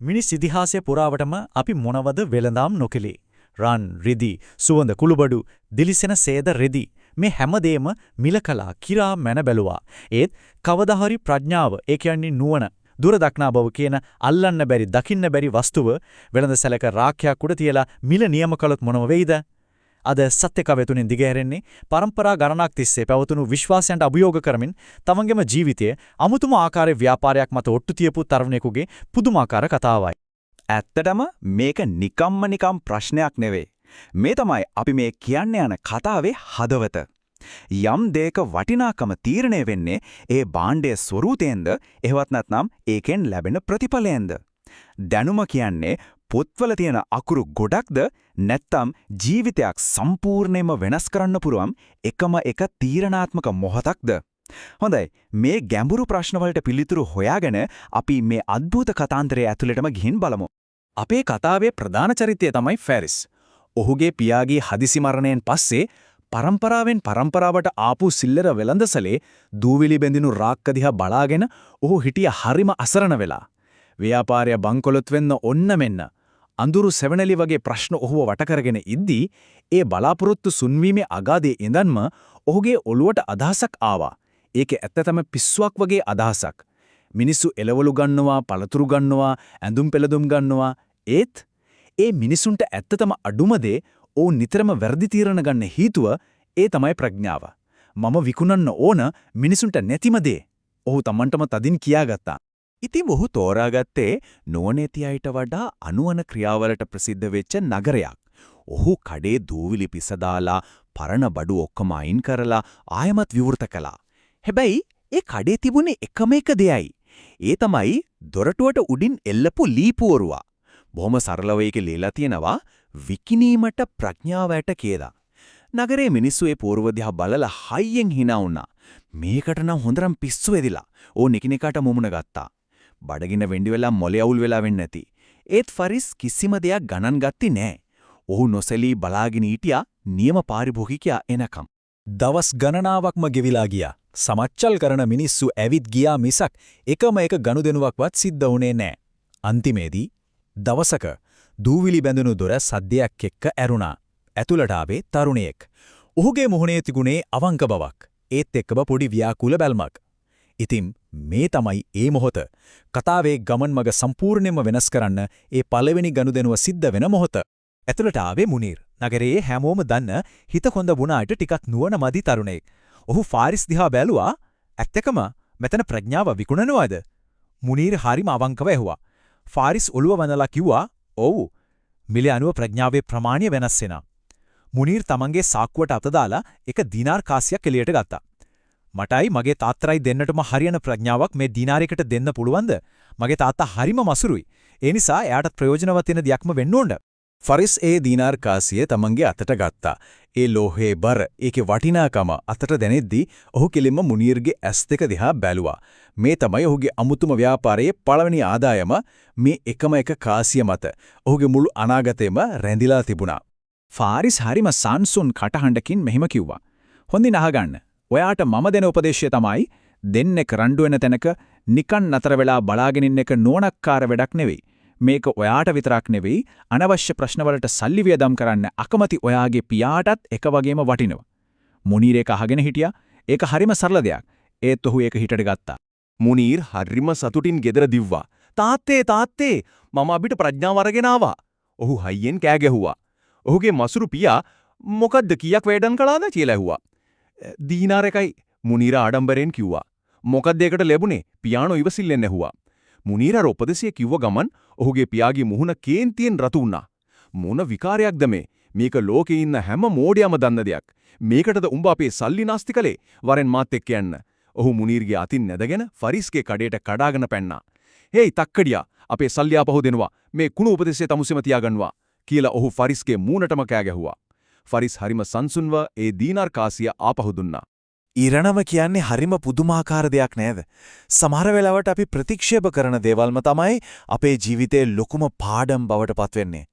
මිනිස් ඉතිහාසය පුරාවටම අපි මොනවද වෙළඳාම් නොකෙලේ? රන්, රිදි, සුවඳ කුළුබඩු, දිලිසෙන සේද රෙදි මේ හැමදේම මිලකලා කිරා මැන බැලුවා. ඒත් කවදා හරි ප්‍රඥාව, ඒ කියන්නේ නුවණ, දුර දක්නා බව කියන අල්ලන්න බැරි, දකින්න බැරි වස්තුව වෙළඳසැලක රාක්කයක් උඩ තියලා මිල නියම කළොත් මොනව වෙයිද? අද සත්‍ය කවතුනින් දිගහැරෙන්නේ පරම්පරා ගණනක් තිස්සේ පැවතුණු විශ්වාසයන්ට අභියෝග කරමින් තමන්ගේම ජීවිතය අමුතුම ආකාරයේ ව්‍යාපාරයක් මත ඔට්ටු තියපු තරුණයෙකුගේ පුදුමාකාර කතාවයි. ඇත්තටම මේක නිකම් ප්‍රශ්නයක් නෙවෙයි. මේ තමයි අපි මේ කියන්න යන කතාවේ හදවත. යම් දෙයක වටිනාකම තීරණය වෙන්නේ ඒ භාණ්ඩයේ ස්වරූපයෙන්ද එහෙවත් නැත්නම් ඒකෙන් ලැබෙන ප්‍රතිඵලයෙන්ද? දැනුම කියන්නේ පොත්වල තියෙන අකුරු ගොඩක්ද නැත්නම් ජීවිතයක් සම්පූර්ණයෙන්ම වෙනස් කරන්න පුරුවම් එකම එක තීරණාත්මක මොහොතක්ද? හොඳයි, මේ ගැඹුරු ප්‍රශ්න වලට පිළිතුරු හොයාගෙන අපි මේ අద్భుත කතාන්තරයේ ඇතුළටම ගිහින් බලමු. අපේ කතාවේ ප්‍රධාන චරිතය තමයි ෆැරිස්. ඔහුගේ පියාගේ හදිසි මරණයෙන් පස්සේ පරම්පරාවෙන් පරම්පරාවට ආපු සිල්ලර වෙළඳසලේ දූවිලි බැඳිනු රාක්ක දිහා බලාගෙන ඔහු හිටිය හරිම අසරණ වෙලා. ව්‍යාපාරය බංකොලොත් වෙන්න ඔන්න මෙන්න. අඳුරු සෙවණලි වගේ ප්‍රශ්න ඔහුව වට කරගෙන ඉද්දී ඒ බලාපොරොත්තු සුන්වීමේ අගාධයේ ඉඳන්ම ඔහුගේ ඔළුවට අදහසක් ආවා. ඒකේ ඇත්තටම පිස්සුවක් වගේ අදහසක්. මිනිස්සු එළවලු ගන්නවා, පළතුරු ගන්නවා, ඇඳුම් පෙළඳුම් ගන්නවා. ඒත් ඒ මිනිසුන්ට ඇත්තටම අඩුම දේ ඔවුන් නිතරම වැරදි තීරණ ගන්න හේතුව ඒ තමයි ප්‍රඥාව. මම විකුණන්න ඕන මිනිසුන්ට නැතිම දේ. ඔහු Tamanටම තදින් කියාගත්තා. ඉතින් ඔහු තෝරාගත්තේ නොනැති අයට වඩා අනුවන ක්‍රියාවලට ප්‍රසිද්ධ වෙච්ච නගරයක්. ඔහු කඩේ දූවිලි පිස දාලා පරණ බඩු ඔක්කොම අයින් කරලා ආයමත් විවෘත කළා. හැබැයි ඒ කඩේ තිබුණේ එකම එක දෙයයි. ඒ තමයි දොරටුවට උඩින් එල්ලපු ලීපුවරුවා. බොහොම සරලව ඒක ලියලා තියෙනවා විකිණීමට ප්‍රඥාවට කේදා. නගරේ මිනිස්සු ඒ පෝරුව දිහා බලලා හයියෙන් hina වුණා. මේකට නම් හොඳටම පිස්සු වෙදිලා. ඕන් එකිනෙකාට මුමුණ ගත්තා. බඩගින්න වෙන්ඩි වෙලා මොලේ අවුල් වෙලා වෙන්නේ නැති. ඒත් ෆරිස් කිසිම දෙයක් ගණන් ගත්තේ නැහැ. ඔහු නොසලී බලාගෙන හිටියා නියම පාරිභෝගිකයා එනකම්. දවස් ගණනාවක්ම ගෙවිලා ගියා. සමච්චල් කරන මිනිස්සු ඇවිත් ගියා මිසක් එකම එක ගනුදෙනුවක්වත් සිද්ධ වුණේ නැහැ. අන්තිමේදී දවසක දූවිලි බැඳුණු දොර සද්දයක් එක්ක ඇරුණා. ඇතුළට ආවේ තරුණයෙක්. ඔහුගේ මුහුණේ තිබුණේ අවංක බවක්. ඒත් එක්කම පොඩි ව්‍යාකූල බැල්මක්. ඉතින් මේ තමයි ඒ මොහොත. කතාවේ ගමන් මඟ සම්පූර්ණයෙන්ම වෙනස් කරන්න ඒ පළවෙනි ගනුදෙනුව සිද්ධ වෙන මොහොත. ඇතුළට ආවේ මුනීර්. නගරයේ හැමෝම දන්න හිත හොඳ වුණාට ටිකක් නුවණ මදි තරුණයෙක්. ඔහු ෆාරිස් දිහා බැලුවා. ඇත්තකම මෙතන ප්‍රඥාව විකුණනවද? මුනීර් හරිම අවංකව ඇහුවා. ෆාරිස් ඔළුව වනලා කිව්වා, "ඔව්. මිල අනුව ප්‍රඥාවේ ප්‍රමාණය වෙනස් වෙනවා." මුනීර් තමන්ගේ සාක්කුවට අත දාලා එක දිනාර් කාසියක් එළියට ගත්තා. "මටයි මගේ තාත්තටයි දෙන්නටම හරියන ප්‍රඥාවක් මේ දිනාරයකට දෙන්න පුළුවන්ද? මගේ තාත්තා හරිම මසුරුයි. ඒ නිසා එයාට ප්‍රයෝජනවත් වෙන දෙයක්ම වෙන්න ඕන." ෆරිස් ඒ දිනාර් කාසිය තමන්ගේ අතට ගත්තා. ඒ ලෝහේ බර, ඒකේ වටිනාකම අතට දැනෙද්දී ඔහු කෙලින්ම මුනීර්ගේ ඇස් දෙක දිහා බැලුවා. මේ තමයි ඔහුගේ අමුතුම ව්‍යාපාරයේ පළවෙනි ආදායම. මේ එකම එක කාසිය මත ඔහුගේ මුළු අනාගතයම රැඳිලා තිබුණා. ෆාරිස් හරිම සාන්සුන් කටහඬකින් මෙහෙම කිව්වා. "හොඳින් අහගන්න. ඔයාට මම දෙන උපදේශය තමයි දෙන්නෙක් රණ්ඩු වෙන තැනක නිකන් නතර වෙලා බලාගෙන ඉන්න එක නෝනක්කාර වැඩක් නෙවෙයි. මේක ඔයාට විතරක් නෙවෙයි, අනවශ්‍ය ප්‍රශ්නවලට සල්ලි වියදම් කරන්න අකමැති ඔයාගේ පියාටත් එක වගේම වටිනවා." මුනීර් ඒක අහගෙන හිටියා. ඒක හරිම සරල දෙයක්. ඒත් ඔහු ඒක හිතට ගත්තා. මුනීර් හරිම සතුටින් ගෙදර දිව්වා. තාත්තේ මම අපිට ප්‍රඥාව අරගෙන ආවා." ඔහු හයියෙන් කෑ ගැහුවා. ඔහුගේ මසුරු පියා මොකද්ද කීයක් වේදන් කළාද කියලා ඇහුවා. "දීනාර එකයි." මුනීර් ආඩම්බරෙන් කිව්වා. "මොකද්ද ඒකට ලැබුණේ?" පියාණෝ ඉවසිල්ලෙන් ඇහුවා. මුනීර් අර උපදේශය කිව්ව ගමන් ඔහුගේ පියාගේ මුහුණ කේන්තියෙන් රතු වුණා. "මොන විකාරයක්ද මේ? මේක ලෝකේ ඉන්න හැම මෝඩයම දන්න දෙයක්. මේකටද උඹ අපේ සල්ලි නාස්ති කළේ? වරෙන් මාත් එක්ක යන්න." ඔහු මුනීර්ගේ අතින් නැදගෙන ෆරිස්ගේ කඩේට කඩාගෙන පැන්නා. "හේයි තක්කඩියා, අපේ සල්ලි ආපහු දෙනවා. මේ කුණු උපදේශය තමුසෙම තියාගන්නවා." කියලා ඔහු ෆරිස්ගේ මූණටම කෑ ගැහුවා. ෆරිස් හරිම සංසුන්ව ඒ දීනාර් කාසිය ආපහු දුන්නා. ඊරණම කියන්නේ හරිම පුදුමාකාර දෙයක් නේද? සමහර වෙලාවට අපි ප්‍රතික්ෂේප කරන දේවල්ම තමයි අපේ ජීවිතයේ ලොකුම පාඩම් බවට පත්වෙන්නේ.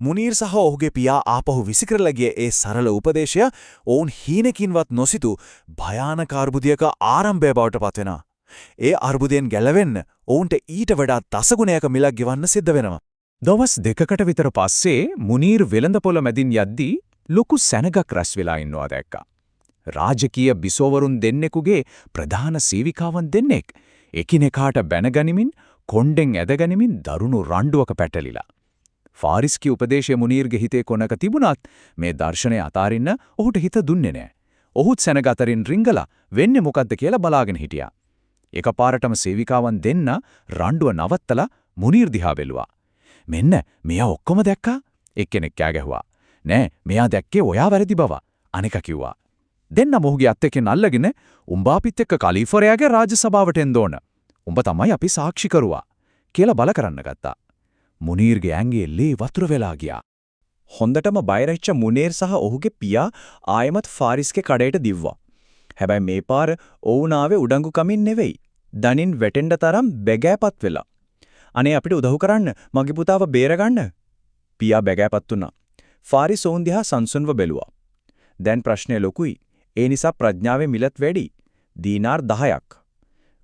මුනීර් සහ ඔහුගේ පියා ආපහු විසිකරලා ගිය ඒ සරල උපදේශය ඔවුන් හීනකින්වත් නොසිතු භයානක අර්බුදයක ආරම්භය බවට පත්වෙනවා. ඒ අර්බුදයෙන් ගැලවෙන්න ඔවුන්ට ඊට වඩා දසගුණයක මිලක් ගෙවන්න සිද්ධ වෙනවා. දවස් දෙකකට විතර පස්සේ මුනීර් වෙළඳපොළ මැදින් යද්දී ලොකු සැනගක් රැස් වෙලා ඉන්නවා දැක්කා. රාජකීය බිසෝවරුන් දෙන්නෙකුගේ ප්‍රධාන සේවිකාවන් දෙන්නෙක් එකිනෙකාට බැනගනිමින් කොණ්ඩෙන් ඇදගනිමින් දරුණු රණ්ඩුවක පැටලිලා. ෆාරිස්ගේ උපදේශය මුනීර්ගේ හිතේ කොනක තිබුණත් මේ දර්ශනය අතාරින්න ඔහුට හිත දුන්නේ නැහැ. ඔහුත් සැනග අතරින් රිංගලා වෙන්නේ මොකද්ද කියලා බලාගෙන හිටියා. එකපාරටම සේවිකාවන් දෙන්න රණ්ඩුව නවත්තලා මුනීර් දිහා බැලුවා. මෙන්න මෙයා ඔක්කොම දැක්කා? එක්කෙනෙක් කෑ ගැහුවා. නෑ මෙයා දැක්කේ ඔයා වැරදි බව. අනෙක කිව්වා. දෙන්න මොහුගේ අත් එක්කෙන් අල්ලගෙන උඹ අපිත් එක්ක කලිෆරයාගේ රාජසභාවට එන්න ඕන. උඹ තමයි අපි සාක්ෂිකරුවා කියලා බල කරන්න ගත්තා. මුනීර්ගේ ඇඟේ ලේ වතුර වෙලා ගියා. හොඳටම බයරච්ච මුනීර් සහ ඔහුගේ පියා ආයමත් ෆාරිස්ගේ කඩේට දිව්වා. හැබැයි මේ පාර ඔවුන් ආවේ උඩඟු කමින් නෙවෙයි. දනින් වැටෙන්න තරම් බැගෑපත් වෙලා. අනේ අපිට උදව් කරන්න මගේ පුතාව බේරගන්න. පියා බැගෑපත් වුණා. ෆාරිස් ඔවුන් දිහා සංසුන්ව බැලුවා. දැන් ප්‍රශ්නේ ලොකුයි. ඒ නිසා ප්‍රඥාවේ මිලත් වැඩි. දීනාර් 10ක්.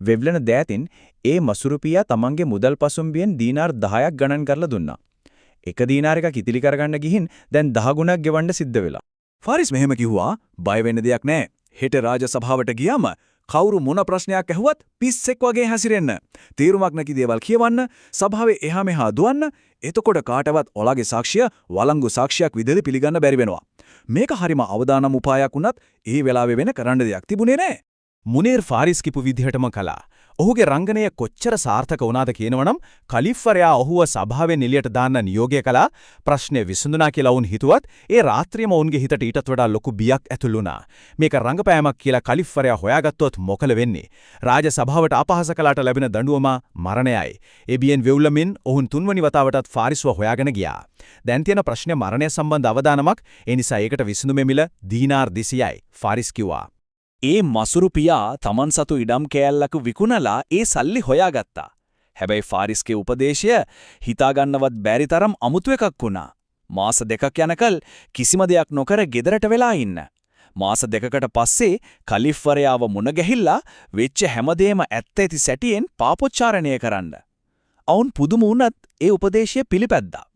වෙව්ලන දෑතින් ඒ මසුරු පියා තමන්ගේ මුදල් පසුම්බියෙන් දීනාර් 10ක් ගණන් කරලා දුන්නා. එක දීනාරයක ඉතිලි කරගන්න ගිහින් දැන් 10 ගුණක් ගෙවන්න සිද්ධ වෙලා. ෆාරිස් මෙහෙම කිව්වා බය වෙන්න දෙයක් නැහැ. හෙට රාජසභාවට ගියාම කවුරු මොන ප්‍රශ්නයක් ඇහුවත් පිස්සෙක් වගේ හැසිරෙන්න. තීරුමක් නැති දේවල් කියවන්න, සභාවේ එහා මෙහා දුවන්න. එතකොට කාටවත් ඔලාගේ සාක්ෂිය වළංගු සාක්ෂියක් විදිහට පිළිගන්න බැරි වෙනවා. මේක හරිම අවදානම් උපායක් වුණත් ඒ වෙලාවේ වෙන කරන්න දෙයක් තිබුණේ නැහැ. මුනීර් ෆාරිස් කිපු විදිහටම කළා. ඔහුගේ රංගනය කොච්චර සාර්ථක වුණාද කියනවනම් කලිෆරයා ඔහුව සභාවෙන් එළියට දාන්න නියෝගය කළා. ප්‍රශ්නේ විසඳුණා කියලා වුන් හිතුවත් ඒ රාත්‍රියම වුන්ගේ හිතට ඊටත් වඩා ලොකු බියක් ඇතුළු වුණා. මේක රංගපෑමක් කියලා කලිෆරයා හොයාගත්තොත් මොකල වෙන්නේ? රාජ සභාවට අපහාස කළාට ලැබෙන දඬුවම මරණයයි. ඒ බියෙන් වෙවුලමින් ඔවුන් තුන්වනි වතාවටත් ෆාරිස්ව හොයාගෙන ගියා. දැන් තියෙන ප්‍රශ්නේ මරණය සම්බන්ධ අවදානමක්. ඒ නිසා ඒකට විසඳුමේ මිල දීනාර් 200යි. ෆාරිස් කිව්වා. ඒ මසුරු පියා තමන් සතු ඉඩම් කෑල්ලක විකුණලා ඒ සල්ලි හොයාගත්තා. හැබැයි ෆාරිස්ගේ උපදේශය හිතාගන්නවත් බැරි තරම් අමුතු එකක් වුණා. මාස 2ක් යනකල් කිසිම දෙයක් නොකර ගෙදරට වෙලා ඉන්න. මාස 2කට පස්සේ කලිෆරයාව මුණ ගැහිලා වෙච්ච හැමදේම ඇත්ත ඇති සැටියෙන් පාපොච්චාරණය කරන්න. අවුන් පුදුම වුණත් ඒ උපදේශය පිළිපැද්දා.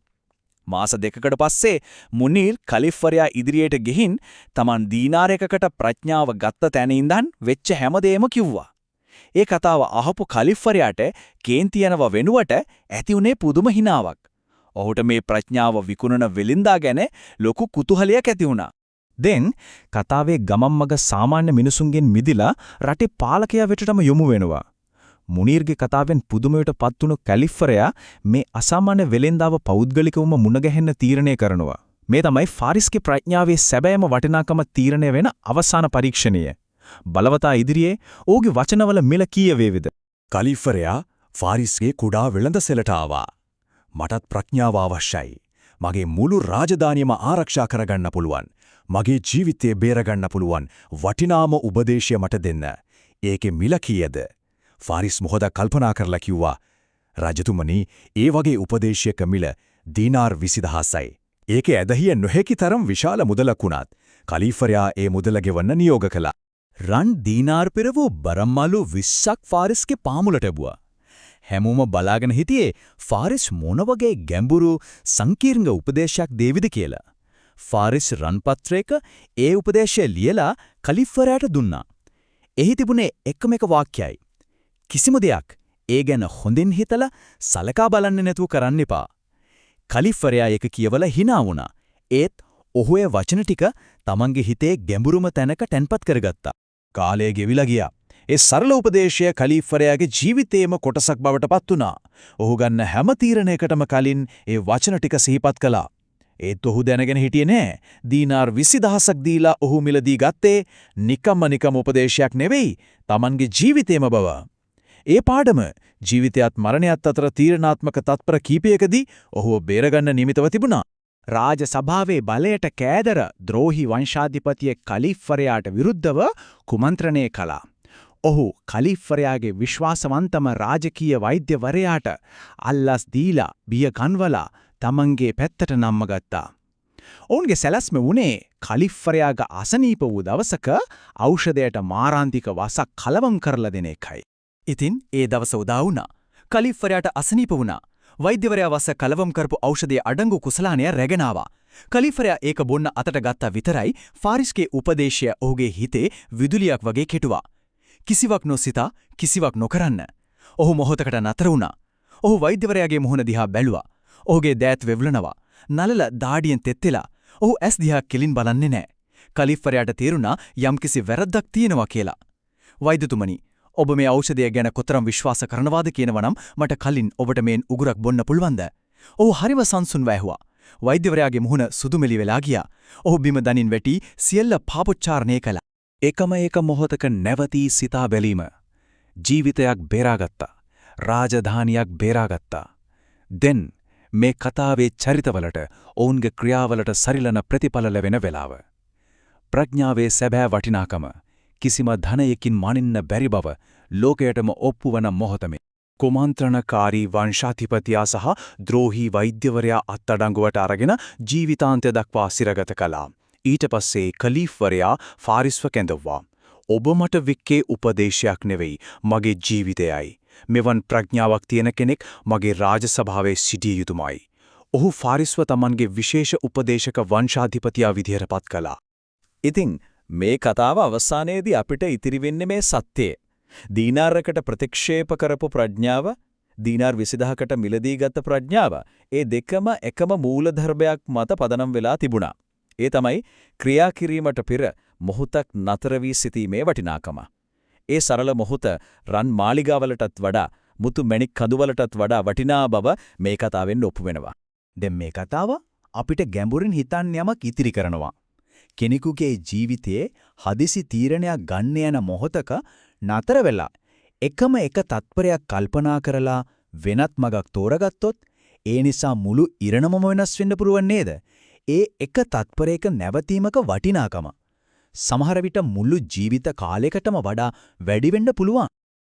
මාස 2කට පස්සේ මුනීර් කලිෆරයා ඉදිරියට ගිහින් Taman දීනාර් එකකට ප්‍රඥාව ගත්ත තැන ඉඳන් වෙච්ච හැමදේම කිව්වා. ඒ කතාව අහපු කලිෆරයාට කේන්ති යනව වෙනුවට ඇති උනේ පුදුම හිනාවක්. ඔහුට මේ ප්‍රඥාව විකුණන වෙලින්දා ගැන ලොකු කුතුහලයක් ඇති වුණා. දැන් කතාවේ ගමම් මග සාමාන්‍ය මිනිසුන්ගෙන් මිදිලා රටේ පාලකයා වෙතටම යොමු වෙනවා. මුනීර්ගේ කතාවෙන් පුදුමයට පත්තුණු කලිෆරයා මේ අසාමාන්‍ය වෙලෙන්දාව පෞද්ගලිකවම මුණ ගැහෙන්න තීරණය කරනවා. මේ තමයි ෆාරිස්ගේ ප්‍රඥාවේ සැබෑම වටිනාකම තීරණය වෙන අවසාන පරීක්ෂණය. බලවතා ඉදිරියේ ඔහුගේ වචනවල මිල කීය වේවිද? කලිෆරයා ෆාරිස්ගේ කුඩා වෙළඳසැලට ආවා. මටත් ප්‍රඥාව අවශ්‍යයි. මගේ මුළු රාජධානියම ආරක්ෂා කරගන්න පුළුවන්. මගේ ජීවිතය බේරගන්න පුළුවන් වටිනාම උපදේශය මට දෙන්න. ඒකේ මිල කීයද? ෆාරිස් මොහොතක් කල්පනා කරලා කිව්වා රජතුමනි ඒ වගේ උපදේශයක මිල දීනාර් 20000යි. ඒකේ ඇදහිය නොහැකි තරම් විශාල මුදලක් වුණත් කලිෆරයා ඒ මුදල ගෙවන්න නියෝග කළා. රන් දීනාර් පෙරවූ බරම්මලු 20ක් ෆාරිස්ගේ පාමුලට ඇබුවා. හැමෝම බලාගෙන හිටියේ ෆාරිස් මොන වගේ ගැඹුරු සංකීර්ණ උපදේශයක් දෙවිද කියලා. ෆාරිස් රන් පත්‍රයක ඒ උපදේශය ලියලා කලිෆරයාට දුන්නා. එහි තිබුණේ එකම එක වාක්‍යයයි. කිසිම දෙයක් ඒ ගැන හොඳින් හිතලා සලකා බලන්නේ නැතුව කරන්න එපා. කලිෆරයා ඒක කියවලා hina වුණා. ඒත් ඔහු ඒ වචන ටික තමන්ගේ හිතේ ගැඹුරුම තැනක තැන්පත් කරගත්තා. කාලය ගෙවිලා ගියා. ඒ සරල උපදේශය කලිෆරයාගේ ජීවිතේම කොටසක් බවට පත් වුණා. ඔහු ගන්න හැම තීරණයකටම කලින් ඒ වචන ටික සිහිපත් කළා. ඒත් ඔහු දැනගෙන හිටියේ නෑ. දීනාර් 20000ක් දීලා ඔහු මිලදී ගත්තේ නිකම්ම උපදේශයක් නෙවෙයි, තමන්ගේ ජීවිතේම බව. ඒ පාඩම ජීවිතයත් මරණයත් අතර තීරණාත්මක තත්පර කීපයකදී ඔහුව බේරගන්න නිමිතව තිබුණා. රාජ සභාවේ බලයට කෑදර ද්‍රෝහි වංශාධිපතිය කලිෆරයාට විරුද්ධව කුමන්ත්‍රණය කළා. ඔහු කලිෆරයාගේ විශ්වාසවන්තම රාජකීය වෛද්‍යවරයාට අල්ලස් දීලා බිය ගන්වලා තමන්ගේ පැත්තට නම්මගත්තා. ඔවුන්ගේ සැලැස්ම වුණේ කලිෆරයාගේ අසනීප වූ දවසක ඖෂධයට මාරාන්තික වසක් කලවම් කරලා දෙන එකයි. ඉතින් ඒ දවස උදා වුණා. කලිෆ්වරයාට අසනීප වුණා. වෛද්‍යවරයා වස්ස කලවම් කරපු ඖෂධයේ අඩංගු කුසලානය රැගෙන ආවා. කලිෆ්වරයා ඒක බොන්න අතට ගත්තා විතරයි ෆාරිස්ගේ උපදේශය ඔහුගේ හිතේ විදුලියක් වගේ කෙටුවා. කිසිවක් නොසිතා කිසිවක් නොකරන්න. ඔහු මොහොතකට නතර වුණා. ඔහු වෛද්‍යවරයාගේ මුහුණ දිහා බැලුවා. ඔහුගේ දෑත් වෙවුලනවා. නලල දාඩියෙන් තෙත්තෙලා. ඔහු ඇස් දිහා කෙලින් බලන්නේ නැහැ. කලිෆ්වරයාට තේරුණා යම්කිසි වැරද්දක් තියෙනවා කියලා. වෛද්‍යතුමනි, ඔබ මේ ඖෂධය ගැන කොතරම් විශ්වාස කරනවාද කියනවනම් මට කලින් ඔබට මේන් උගුරක් බොන්න පුළුවන්ද? ඔහු හරිම සංසුන්ව ඇහුවා. වෛද්‍යවරයාගේ මුහුණ සුදුමෙලි වෙලා ගියා. ඔහු බිම දනින් වැටි සියල්ල පාපොච්චාරණය කළා. එකම එක මොහොතක නැවතී සිතා බැලීම. ජීවිතයක් බේරාගත්තා. රාජධානියක් බේරාගත්තා. දැන් මේ කතාවේ චරිතවලට ඔවුන්ගේ ක්‍රියාවලට සරිලන ප්‍රතිඵල ලැබෙන වෙලාව. ප්‍රඥාවේ සැබෑ වටිනාකම කිසිම ධනයකින් මනින්න බැරි බව ලෝකයටම ඔප්පු වන මොහොතම කුමන්ත්‍රණකාරී වංශාධිපතියා සහ ද්‍රෝහී වෛද්‍යවරයා අත්අඩංගුවට අරගෙන ජීවිතාන්තය දක්වා සිරගත කළා. ඊට පස්සේ කලීෆ්වරයා ෆාරිස්ව කැඳවුවා. ඔබ මට වික්කේ උපදේශයක් නෙවෙයි මගේ ජීවිතයයි. මෙවන් ප්‍රඥාවක් තියෙන කෙනෙක් මගේ රාජසභාවේ සිටිය යුතුමයි. ඔහු ෆාරිස්ව තමන්ගේ විශේෂ උපදේශක වංශාධිපතියා විදිහට පත් කළා. ඉතින් මේ කතාව අවසානයේදී අපිට ඉතිරි වෙන්නේ මේ සත්‍යය. දීනාරකට ප්‍රතික්ෂේප කරපු ප්‍රඥාව, දීනාර් 20000කට මිලදී ගත්ත ප්‍රඥාව, ඒ දෙකම එකම මූලධර්මයක් මත පදනම් වෙලා තිබුණා. ඒ තමයි ක්‍රියා කිරීමට පෙර මොහොතක් නතර වී සිටීමේ වටිනාකම. ඒ සරල මොහොත රන් මාලිගාවලටත් වඩා, මුතු මැණික් කඳුවලටත් වඩා වටිනා බව මේ කතාවෙන් ඔප්පු වෙනවා. දැන් මේ කතාව අපිට ගැඹුරින් හිතන්න යමක් ඉතිරි කරනවා. කෙනෙකුගේ ජීවිතයේ හදිසි තීරණයක් ගන්න යන මොහොතක නතර වෙලා එකම එක තත්පරයක් කල්පනා කරලා වෙනත් මගක් තෝරගත්තොත් ඒ නිසා මුළු ඉරණමම වෙනස් වෙන්න පුරුවන් නේද? ඒ එක තත්පරයක නැවතීමක වටිනාකම සමහර විට මුළු ජීවිත කාලයකටම වඩා වැඩි වෙන්න පුළුවන්.